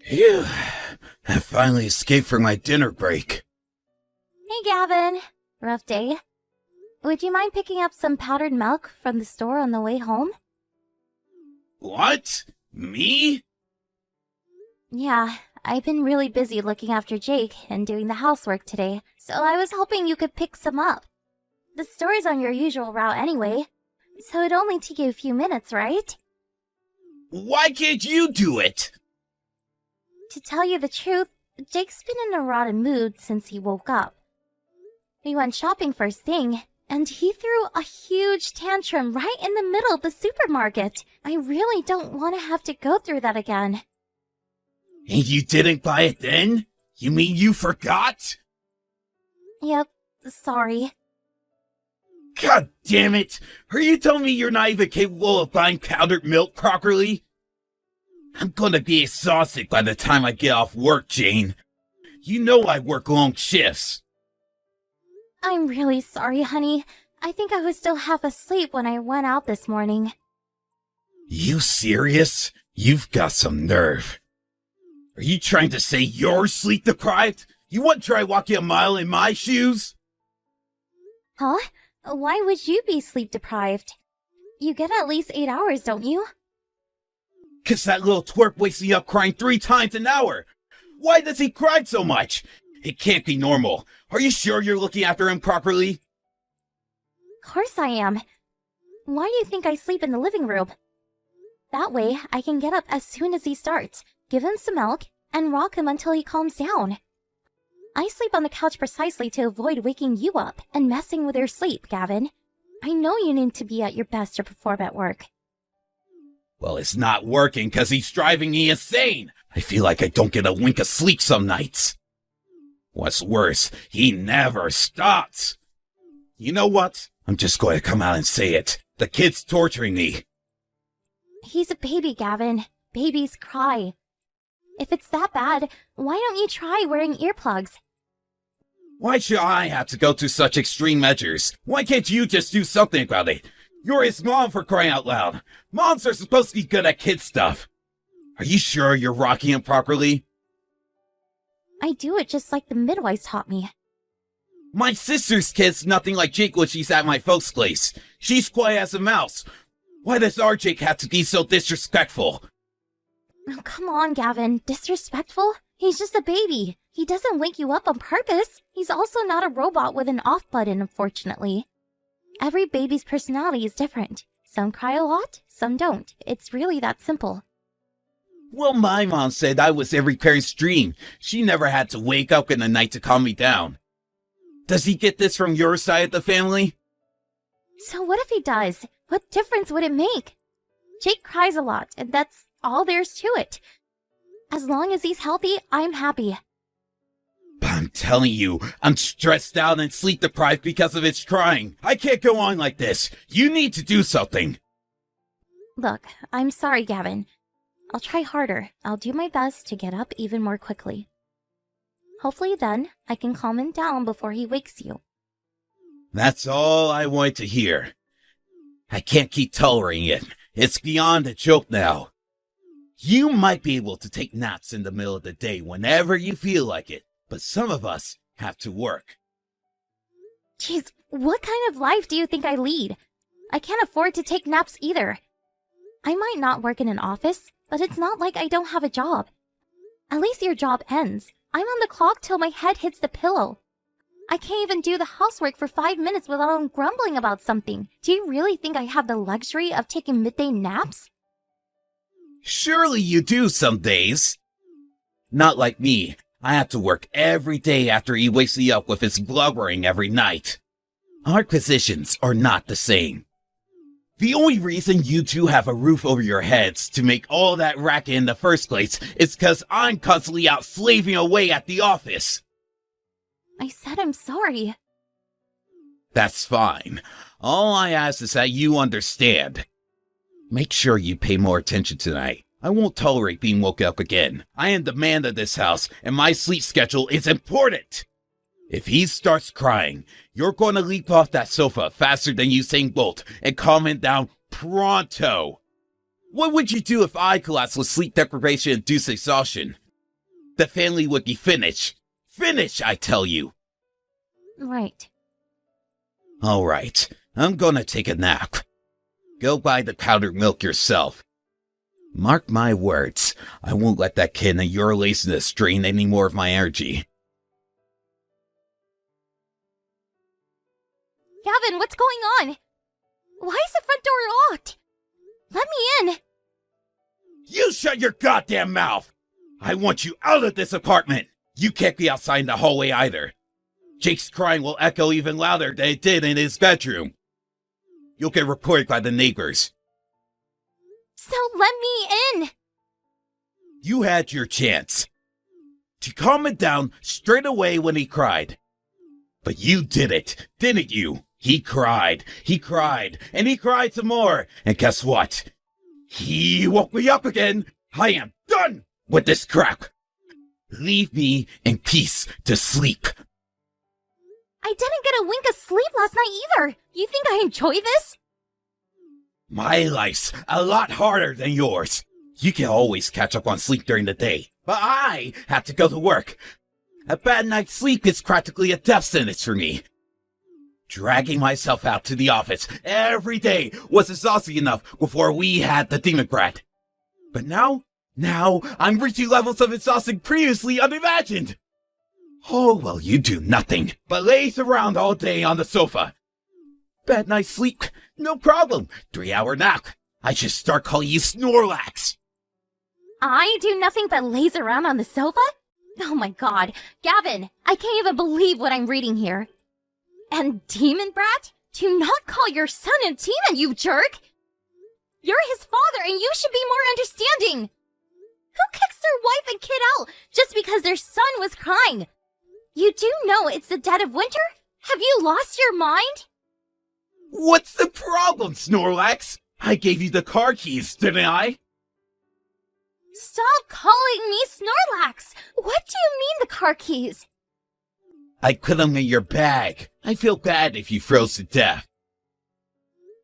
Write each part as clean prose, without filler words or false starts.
Phew, I finally escaped from my dinner break. Hey, Gavin. Rough day. Would you mind picking up some powdered milk from the store on the way home? What? Me? Yeah, I've been really busy looking after Jake and doing the housework today, so I was hoping you could pick some up. The store's on your usual route anyway, so it'd only take you a few minutes, right? Why can't you do it? To tell you the truth, Jake's been in a rotten mood since he woke up. We went shopping first thing, and he threw a huge tantrum right in the middle of the supermarket. I really don't want to have to go through that again. And you didn't buy it then? You mean you forgot? Yep, sorry. God damn it! Are you telling me you're not even capable of buying powdered milk properly? I'm gonna be exhausted by the time I get off work, Jane. You know I work long shifts. I'm really sorry, honey. I think I was still half asleep when I went out this morning. You serious? You've got some nerve. Are you trying to say you're sleep deprived? You wouldn't try walking a mile in my shoes? Huh? Why would you be sleep deprived? You get at least 8 hours, don't you? 'Cause that little twerp wakes me up crying 3 times an hour. Why does he cry so much? It can't be normal. Are you sure you're looking after him properly? Of course I am. Why do you think I sleep in the living room? That way, I can get up as soon as he starts, give him some milk, and rock him until he calms down. I sleep on the couch precisely to avoid waking you up and messing with your sleep, Gavin. I know you need to be at your best to perform at work. Well, it's not working 'cause he's driving me insane. I feel like I don't get a wink of sleep some nights. What's worse, he never stops. You know what? I'm just going to come out and say it. The kid's torturing me. He's a baby, Gavin. Babies cry. If it's that bad, why don't you try wearing earplugs? Why should I have to go to such extreme measures? Why can't you just do something about it? You're his mom, for crying out loud. Moms are supposed to be good at kid stuff. Are you sure you're rocking him properly? I do it just like the midwives taught me. My sister's kid's nothing like Jake when she's at my folks' place. She's quiet as a mouse. Why does our Jake have to be so disrespectful? Oh, come on, Gavin. Disrespectful? He's just a baby. He doesn't wake you up on purpose. He's also not a robot with an off button, unfortunately. Every baby's personality is different. Some cry a lot, some don't. It's really that simple. Well, my mom said I was every parent's dream. She never had to wake up in the night to calm me down. Does he get this from your side of the family? So what if he does? What difference would it make? Jake cries a lot, and that's all there's to it. As long as he's healthy, I'm happy. But I'm telling you, I'm stressed out and sleep deprived because of his crying. I can't go on like this. You need to do something. Look, I'm sorry, Gavin. I'll try harder. I'll do my best to get up even more quickly. Hopefully then, I can calm him down before he wakes you. That's all I wanted to hear. I can't keep tolerating it. It's beyond a joke now. You might be able to take naps in the middle of the day whenever you feel like it, but some of us have to work. Jeez, what kind of life do you think I lead? I can't afford to take naps either. I might not work in an office, but it's not like I don't have a job. At least your job ends. I'm on the clock till my head hits the pillow. I can't even do the housework for 5 minutes without him grumbling about something. Do you really think I have the luxury of taking midday naps? Surely you do some days. Not like me. I have to work every day after he wakes me up with his blubbering every night. Our positions are not the same. The only reason you two have a roof over your heads to make all that racket in the first place is because I'm constantly out slaving away at the office. I said I'm sorry. That's fine. All I ask is that you understand. Make sure you pay more attention tonight. I won't tolerate being woken up again. I am the man of this house, and my sleep schedule is important. If he starts crying, you're going to leap off that sofa faster than Usain Bolt and calm him down pronto. What would you do if I collapsed with sleep deprivation-induced exhaustion? the family would be finished. Finished, I tell you. Right. All right, I'm gonna take a nap. Go buy the powdered milk yourself. Mark my words, I won't let that kid and your laziness drain any more of my energy. Gavin, what's going on? Why is the front door locked? Let me in. You shut your goddamn mouth! I want you out of this apartment! You can't be outside in the hallway either. Jake's crying will echo even louder than it did in his bedroom. You'll get reported by the neighbors. So let me in. You had your chance to calm it down straight away when he cried. But you did it, didn't you? He cried, and he cried some more. And guess what? He woke me up again. I am done with this crap. Leave me in peace to sleep. I didn't get a wink of sleep last night either. You think I enjoy this? My life's a lot harder than yours. You can always catch up on sleep during the day, but I have to go to work. A bad night's sleep is practically a death sentence for me. Dragging myself out to the office every day was exhausting enough before we had the demon brat. But now I'm reaching levels of exhaustion previously unimagined. Oh, well, you do nothing but laze around all day on the sofa. Bad night's sleep, no problem. 3-hour nap. I should start calling you Snorlax. I do nothing but laze around on the sofa? Oh my god. Gavin, I can't even believe what I'm reading here. And Demon Brat? Do not call your son a demon, you jerk! You're his father and you should be more understanding! Who kicks their wife and kid out just because their son was crying? You do know it's the dead of winter? Have you lost your mind? What's the problem, Snorlax? I gave you the car keys, didn't I? Stop calling me Snorlax! What do you mean the car keys? I put them in your bag. I feel bad if you froze to death.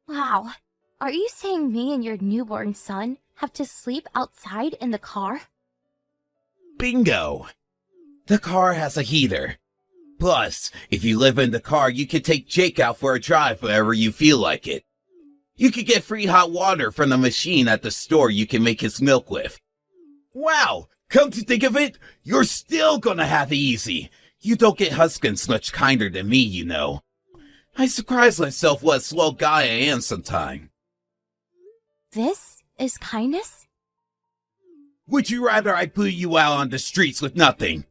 Wow. Are you saying me and your newborn son have to sleep outside in the car? Bingo! The car has a heater. Plus, if you live in the car, you can take Jake out for a drive whenever you feel like it. You can get free hot water from the machine at the store you can make his milk with. Wow! Come to think of it, you're still gonna have it easy. You don't get husbands much kinder than me, you know. I surprise myself what a swell guy I am sometime. This is kindness? Would you rather I blew you out on the streets with nothing?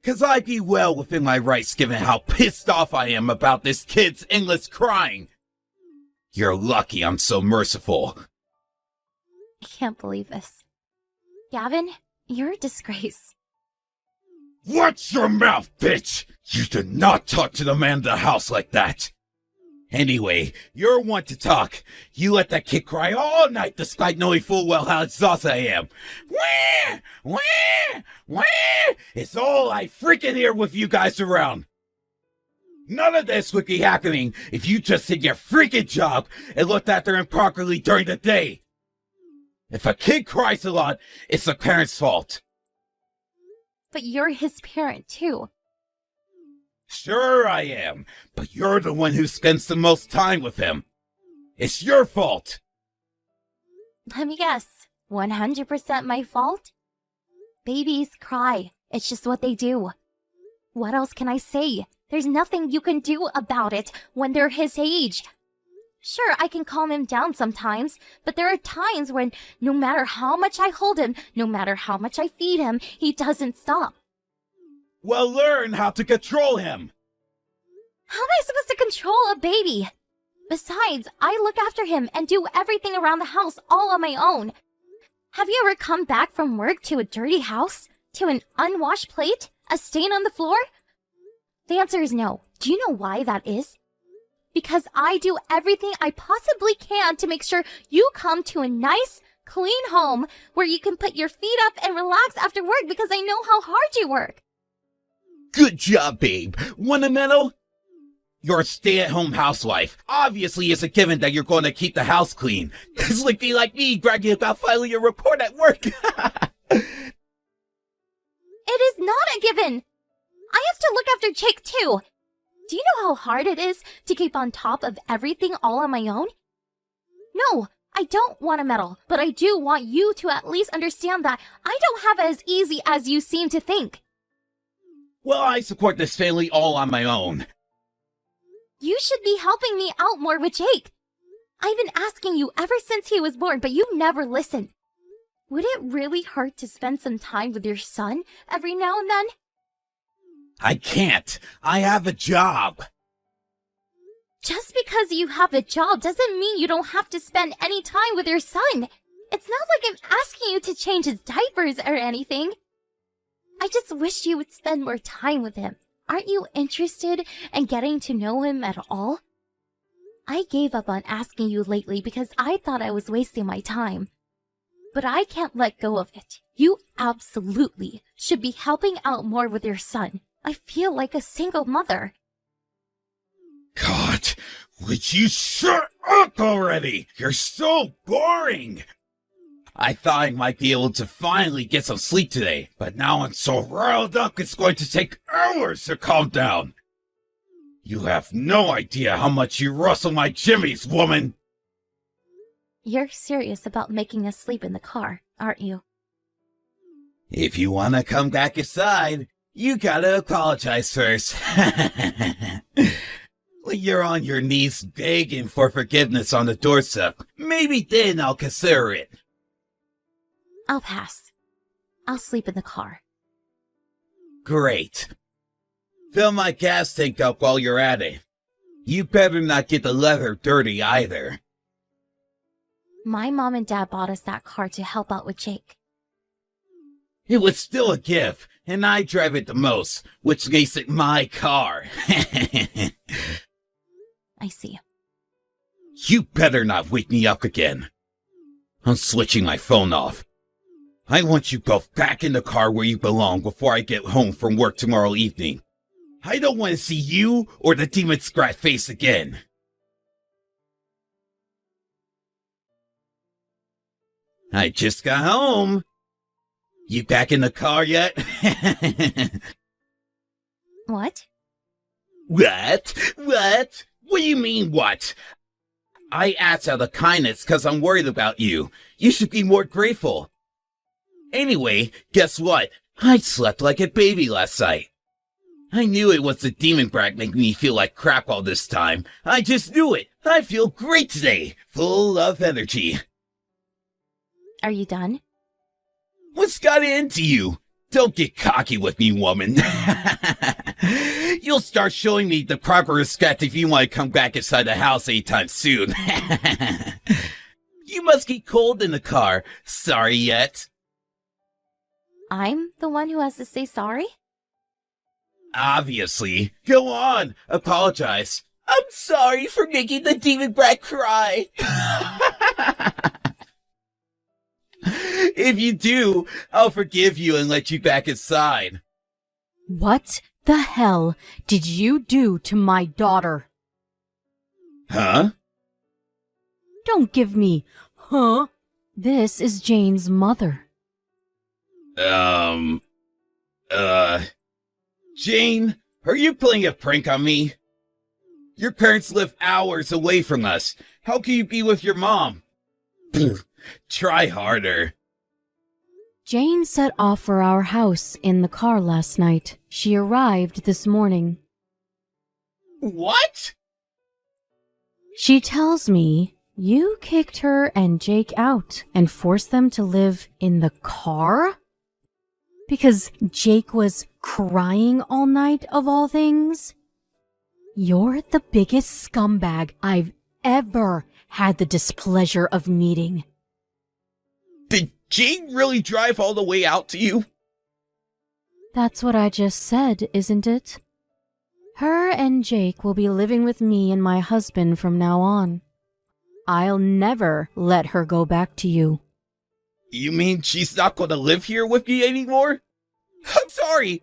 'Cause I'd be well within my rights given how pissed off I am about this kid's endless crying. You're lucky I'm so merciful. I can't believe this. Gavin, you're a disgrace. Watch your mouth, bitch! You do not talk to the man of the house like that. Anyway, you're one to talk. You let that kid cry all night despite knowing full well how exhausted I am. Wah! Wah! Wah! It's all I freaking hear with you guys around. None of this would be happening if you just did your freaking job and looked after him properly during the day. If a kid cries a lot, it's the parent's fault. But you're his parent, too. Sure I am, but you're the one who spends the most time with him. It's your fault. Let me guess. 100% my fault? Babies cry. It's just what they do. What else can I say? There's nothing you can do about it when they're his age. Sure, I can calm him down sometimes, but there are times when no matter how much I hold him, no matter how much I feed him, he doesn't stop. Well, learn how to control him. How am I supposed to control a baby? Besides, I look after him and do everything around the house all on my own. Have you ever come back from work to a dirty house? To an unwashed plate? A stain on the floor? The answer is no. Do you know why that is? Because I do everything I possibly can to make sure you come to a nice, clean home where you can put your feet up and relax after work because I know how hard you work. Good job, babe. Want a medal? You're a stay-at-home housewife. Obviously, it's a given that you're going to keep the house clean. It's like be like me bragging about filing a report at work. can't give in. I have to look after Jake too. Do you know how hard it is to keep on top of everything all on my own? No, I don't want to meddle, but I do want you to at least understand that I don't have it as easy as you seem to think. Well, I support this family all on my own. You should be helping me out more with Jake. I've been asking you ever since he was born, but you never listen. Would it really hurt to spend some time with your son every now and then? I can't. I have a job. Just because you have a job doesn't mean you don't have to spend any time with your son. It's not like I'm asking you to change his diapers or anything. I just wish you would spend more time with him. Aren't you interested in getting to know him at all? I gave up on asking you lately because I thought I was wasting my time. But I can't let go of it. You absolutely should be helping out more with your son. I feel like a single mother. God, would you shut up already? You're so boring. I thought I might be able to finally get some sleep today, but now I'm so riled up it's going to take hours to calm down. You have no idea how much you rustle my jimmies, woman. You're serious about making us sleep in the car, aren't you? If you want to come back inside, you gotta apologize first. When you're on your knees begging for forgiveness on the doorstep, maybe then I'll consider it. I'll pass. I'll sleep in the car. Great. Fill my gas tank up while you're at it. You better not get the leather dirty either. My mom and dad bought us that car to help out with Jake. It was still a gift, and I drive it the most, which makes it my car. I see. You better not wake me up again. I'm switching my phone off. I want you both back in the car where you belong before I get home from work tomorrow evening. I don't want to see you or the demon scrat face again. I just got home. You back in the car yet? What? What? What? What do you mean, what? I asked out of kindness because I'm worried about you. You should be more grateful. Anyway, guess what? I slept like a baby last night. I knew it was the demon brat making me feel like crap all this time. I just knew it. I feel great today. Full of energy. Are you done? What's got into you? Don't get cocky with me, woman. You'll start showing me the proper respect if you want to come back inside the house anytime soon. You must get cold in the car. Sorry yet? I'm the one who has to say sorry? Obviously. Go on. Apologize. I'm sorry for making the demon brat cry. If you do, I'll forgive you and let you back inside. What the hell did you do to my daughter? Huh? Don't give me, huh? This is Jane's mother. Jane, are you playing a prank on me? Your parents live hours away from us. How can you be with your mom? Try harder. Jane set off for our house in the car last night. She arrived this morning. What? She tells me you kicked her and Jake out and forced them to live in the car? Because Jake was crying all night, of all things? You're the biggest scumbag I've ever had the displeasure of meeting. Did Jane really drive all the way out to you? That's what I just said, isn't it? Her and Jake will be living with me and my husband from now on. I'll never let her go back to you. You mean she's not going to live here with me anymore? I'm sorry.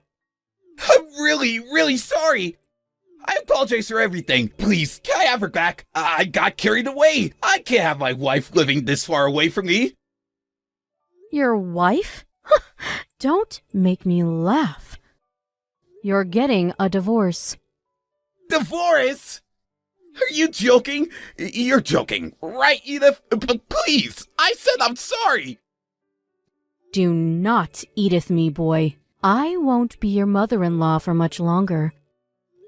I'm really, really sorry. I apologize for everything. Please, can I have her back? I got carried away. I can't have my wife living this far away from me. Your wife? Don't make me laugh. You're getting a divorce. Divorce? Are you joking? You're joking, right, Edith? Please, I said I'm sorry. Do not Edith me, boy. I won't be your mother-in-law for much longer.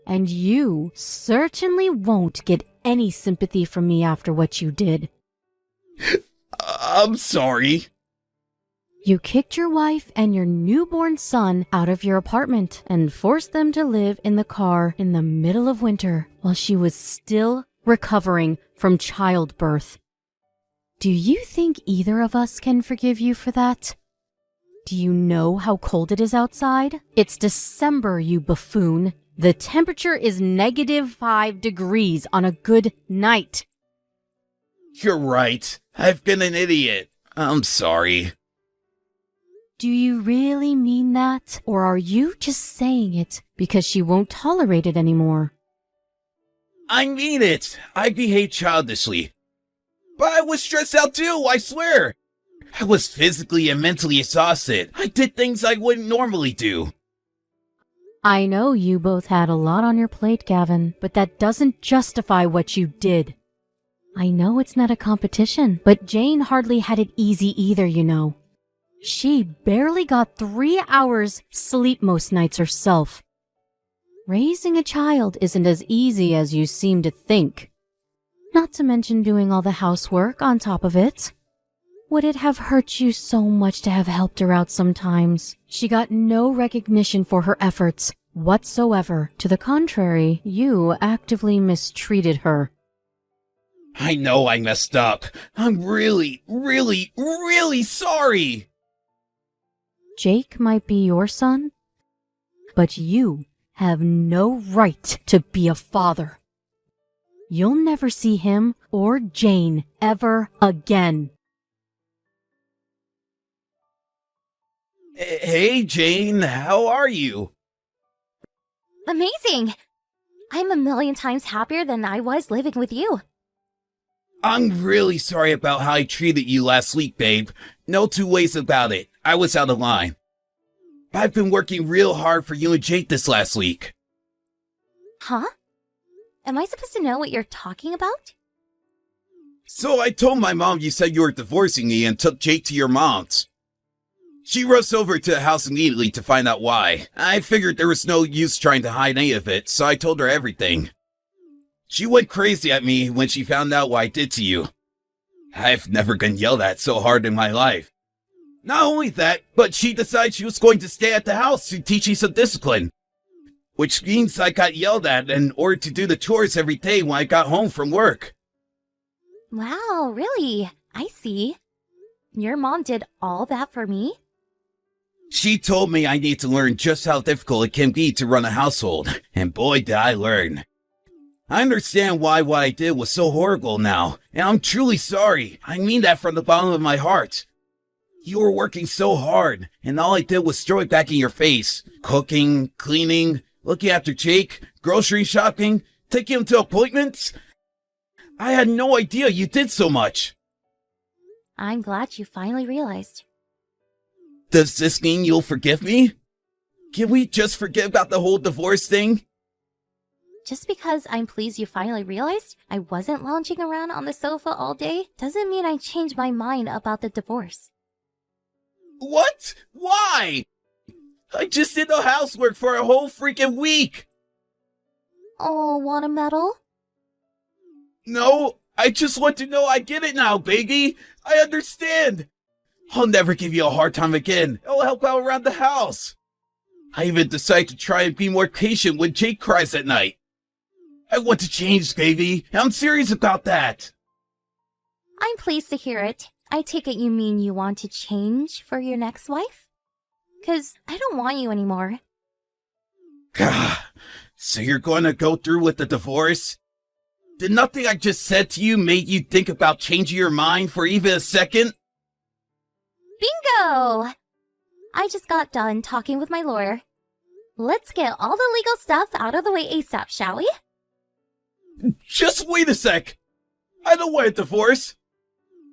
And you certainly won't get any sympathy from me after what you did. I'm sorry. You kicked your wife and your newborn son out of your apartment and forced them to live in the car in the middle of winter while she was still recovering from childbirth. Do you think either of us can forgive you for that? Do you know how cold it is outside? It's December, you buffoon. The temperature is -5 degrees on a good night. You're right. I've been an idiot. I'm sorry. Do you really mean that? Or are you just saying it because she won't tolerate it anymore? I mean it. I behaved childishly. But I was stressed out too, I swear. I was physically and mentally exhausted. I did things I wouldn't normally do. I know you both had a lot on your plate, Gavin, but that doesn't justify what you did. I know it's not a competition, but Jane hardly had it easy either, you know. She barely got 3 hours sleep most nights herself. Raising a child isn't as easy as you seem to think. Not to mention doing all the housework on top of it. Would it have hurt you so much to have helped her out sometimes? She got no recognition for her efforts whatsoever. To the contrary, you actively mistreated her. I know I messed up. I'm really, really, really sorry. Jake might be your son, but you have no right to be a father. You'll never see him or Jane ever again. Hey, Jane, how are you? Amazing! I'm a million times happier than I was living with you. I'm really sorry about how I treated you last week, babe. No two ways about it. I was out of line. I've been working real hard for you and Jake this last week. Huh? Am I supposed to know what you're talking about? So I told my mom you said you were divorcing me and took Jake to your mom's. She rushed over to the house immediately to find out why. I figured there was no use trying to hide any of it, so I told her everything. She went crazy at me when she found out what I did to you. I've never been yelled at so hard in my life. Not only that, but she decided she was going to stay at the house to teach me some discipline. Which means I got yelled at and ordered to do the chores every day when I got home from work. Wow, really? I see. Your mom did all that for me? She told me I need to learn just how difficult it can be to run a household, and boy did I learn. I understand why what I did was so horrible now, and I'm truly sorry. I mean that from the bottom of my heart. You were working so hard, and all I did was throw it back in your face. Cooking, cleaning, looking after Jake, grocery shopping, taking him to appointments. I had no idea you did so much. I'm glad you finally realized. Does this mean you'll forgive me? Can we just forget about the whole divorce thing? Just because I'm pleased you finally realized I wasn't lounging around on the sofa all day doesn't mean I changed my mind about the divorce. What? Why? I just did the housework for a whole freaking week. Oh, want a medal? No, I just want to know I get it now, baby. I understand. I'll never give you a hard time again. I'll help out around the house. I even decided to try and be more patient when Jake cries at night. I want to change, baby. I'm serious about that. I'm pleased to hear it. I take it you mean you want to change for your next wife? 'Cause I don't want you anymore. So you're going to go through with the divorce? Did nothing I just said to you make you think about changing your mind for even a second? Bingo! I just got done talking with my lawyer. Let's get all the legal stuff out of the way ASAP, shall we? Just wait a sec. I don't want a divorce.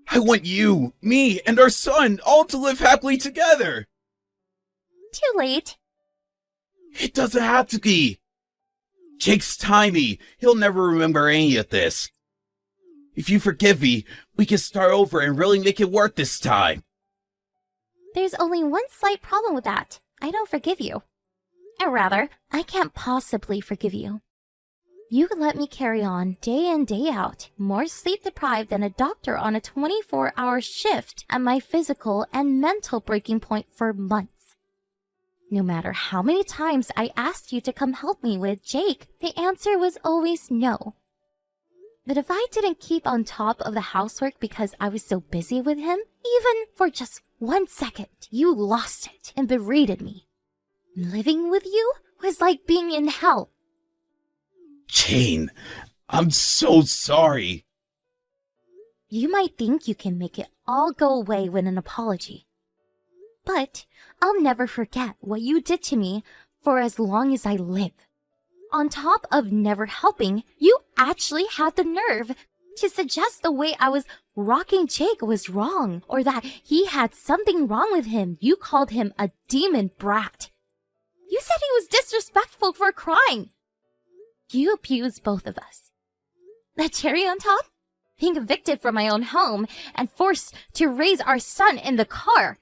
I want you, me, and our son all to live happily together. Too late. It doesn't have to be. Jake's tiny. He'll never remember any of this. If you forgive me, we can start over and really make it work this time. There's only one slight problem with that. I don't forgive you. Or rather, I can't possibly forgive you. You let me carry on day in, day out, more sleep-deprived than a doctor on a 24-hour shift at my physical and mental breaking point for months. No matter how many times I asked you to come help me with Jake, the answer was always no. But if I didn't keep on top of the housework because I was so busy with him, even for just 1 second, you lost it and berated me. Living with you was like being in hell. Jane, I'm so sorry. You might think you can make it all go away with an apology. But I'll never forget what you did to me for as long as I live. On top of never helping, you actually had the nerve to suggest the way I was rocking Jake was wrong, or that he had something wrong with him. You called him a demon brat. You said he was disrespectful for crying. You abused both of us. The cherry on top? Being evicted from my own home and forced to raise our son in the car.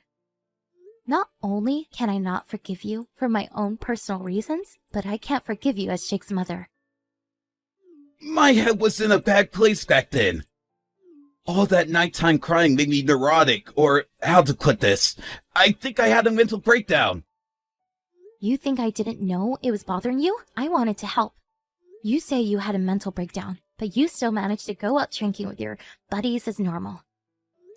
Not only can I not forgive you for my own personal reasons, but I can't forgive you as Jake's mother. My head was in a bad place back then. All that nighttime crying made me neurotic, or how to put this, I think I had a mental breakdown. You think I didn't know it was bothering you? I wanted to help. You say you had a mental breakdown, but you still managed to go out drinking with your buddies as normal.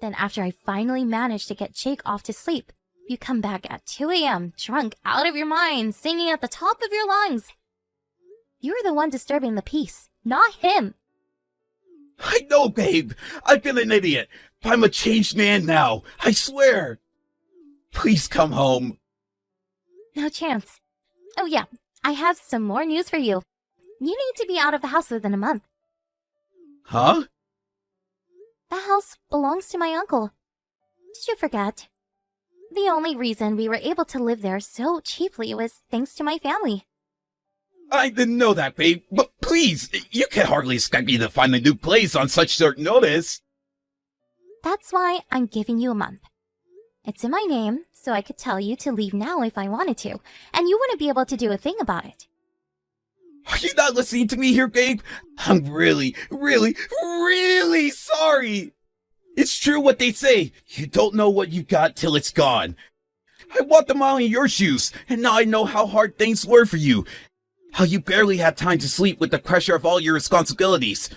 Then after I finally managed to get Jake off to sleep, you come back at 2 a.m. drunk out of your mind, singing at the top of your lungs. You're the one disturbing the peace, not him. I know, babe. I've been an idiot. But I'm a changed man now. I swear. Please come home. No chance. Oh yeah, I have some more news for you. You need to be out of the house within a month. Huh? The house belongs to my uncle. Did you forget? The only reason we were able to live there so cheaply was thanks to my family. I didn't know that, babe. But please, you can hardly expect me to find a new place on such short notice. That's why I'm giving you a month. It's in my name, so I could tell you to leave now if I wanted to, and you wouldn't be able to do a thing about it. Are you not listening to me here, babe? I'm really, really, really sorry. It's true what they say. You don't know what you got till it's gone. I walked a mile in your shoes, and now I know how hard things were for you. How you barely had time to sleep with the pressure of all your responsibilities.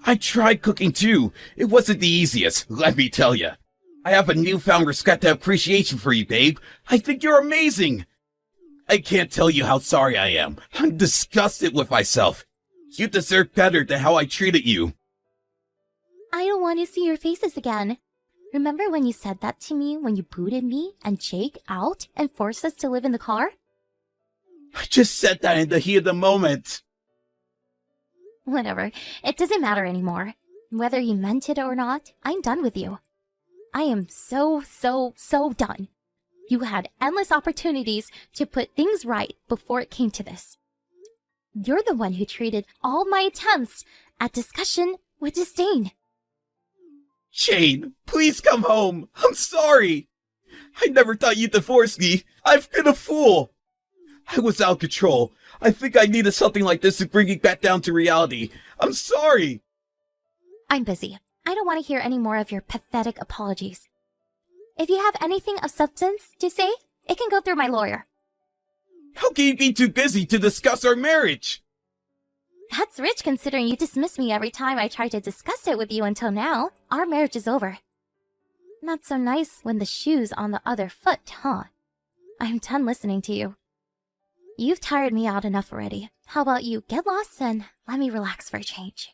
I tried cooking too. It wasn't the easiest, let me tell you. I have a newfound respect and appreciation for you, babe. I think you're amazing. I can't tell you how sorry I am. I'm disgusted with myself. You deserve better than how I treated you. I don't want to see your faces again. Remember when you said that to me when you booted me and Jake out and forced us to live in the car? I just said that in the heat of the moment. Whatever. It doesn't matter anymore. Whether you meant it or not, I'm done with you. I am so done. You had endless opportunities to put things right before it came to this. You're the one who treated all my attempts at discussion with disdain. Jane, please come home. I'm sorry. I never thought you'd divorce me. I've been a fool. I was out of control. I think I needed something like this to bring me back down to reality. I'm sorry. I'm busy. I don't want to hear any more of your pathetic apologies. If you have anything of substance to say, it can go through my lawyer. How can you be too busy to discuss our marriage? That's rich considering you dismiss me every time I try to discuss it with you until now. Our marriage is over. Not so nice when the shoe's on the other foot, huh? I'm done listening to you. You've tired me out enough already. How about you get lost and let me relax for a change?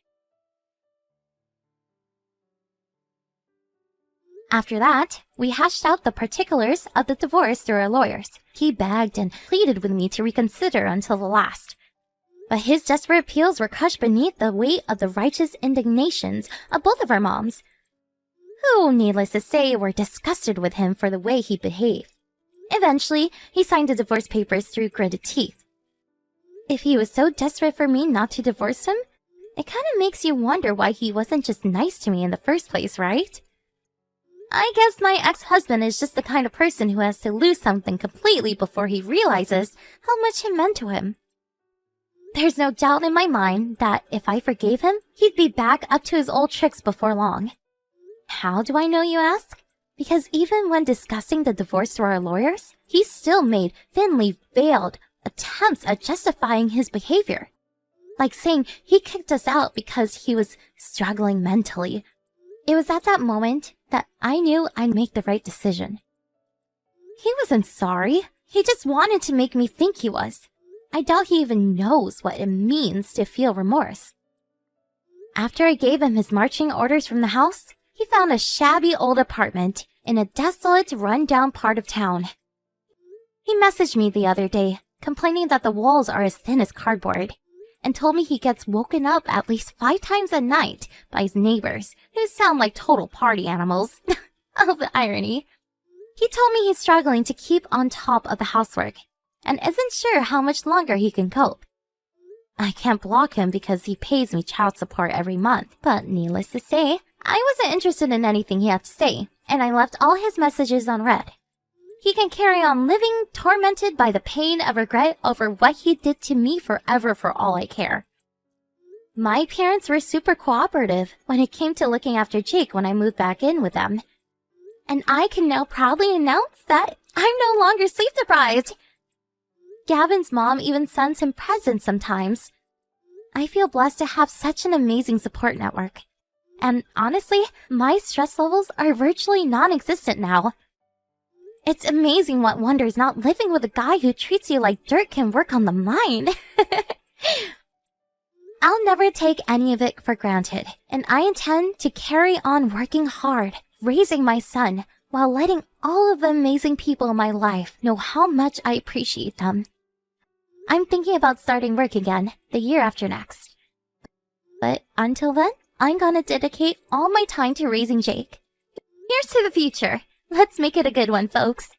After that, we hashed out the particulars of the divorce through our lawyers. He begged and pleaded with me to reconsider until the last. But his desperate appeals were crushed beneath the weight of the righteous indignations of both of our moms, who, needless to say, were disgusted with him for the way he behaved. Eventually, he signed the divorce papers through gritted teeth. If he was so desperate for me not to divorce him, it kind of makes you wonder why he wasn't just nice to me in the first place, right? I guess my ex-husband is just the kind of person who has to lose something completely before he realizes how much it meant to him. There's no doubt in my mind that if I forgave him, he'd be back up to his old tricks before long. How do I know, you ask? Because even when discussing the divorce to our lawyers, he still made thinly veiled attempts at justifying his behavior. Like saying he kicked us out because he was struggling mentally. It was at that moment that I knew I'd make the right decision. He wasn't sorry. He just wanted to make me think he was. I doubt he even knows what it means to feel remorse. After I gave him his marching orders from the house, he found a shabby old apartment in a desolate, run-down part of town. He messaged me the other day, complaining that the walls are as thin as cardboard, and told me he gets woken up at least 5 times a night by his neighbors, who sound like total party animals. Oh, the irony. He told me he's struggling to keep on top of the housework, and isn't sure how much longer he can cope. I can't block him because he pays me child support every month, but needless to say, I wasn't interested in anything he had to say, and I left all his messages unread. He can carry on living tormented by the pain of regret over what he did to me forever for all I care. My parents were super cooperative when it came to looking after Jake when I moved back in with them. And I can now proudly announce that I'm no longer sleep deprived. Gavin's mom even sends him presents sometimes. I feel blessed to have such an amazing support network. And honestly, my stress levels are virtually non-existent now. It's amazing what wonders not living with a guy who treats you like dirt can work on the mind. I'll never take any of it for granted, and I intend to carry on working hard, raising my son, while letting all of the amazing people in my life know how much I appreciate them. I'm thinking about starting work again the year after next. But until then, I'm gonna dedicate all my time to raising Jake. Here's to the future. Let's make it a good one, folks.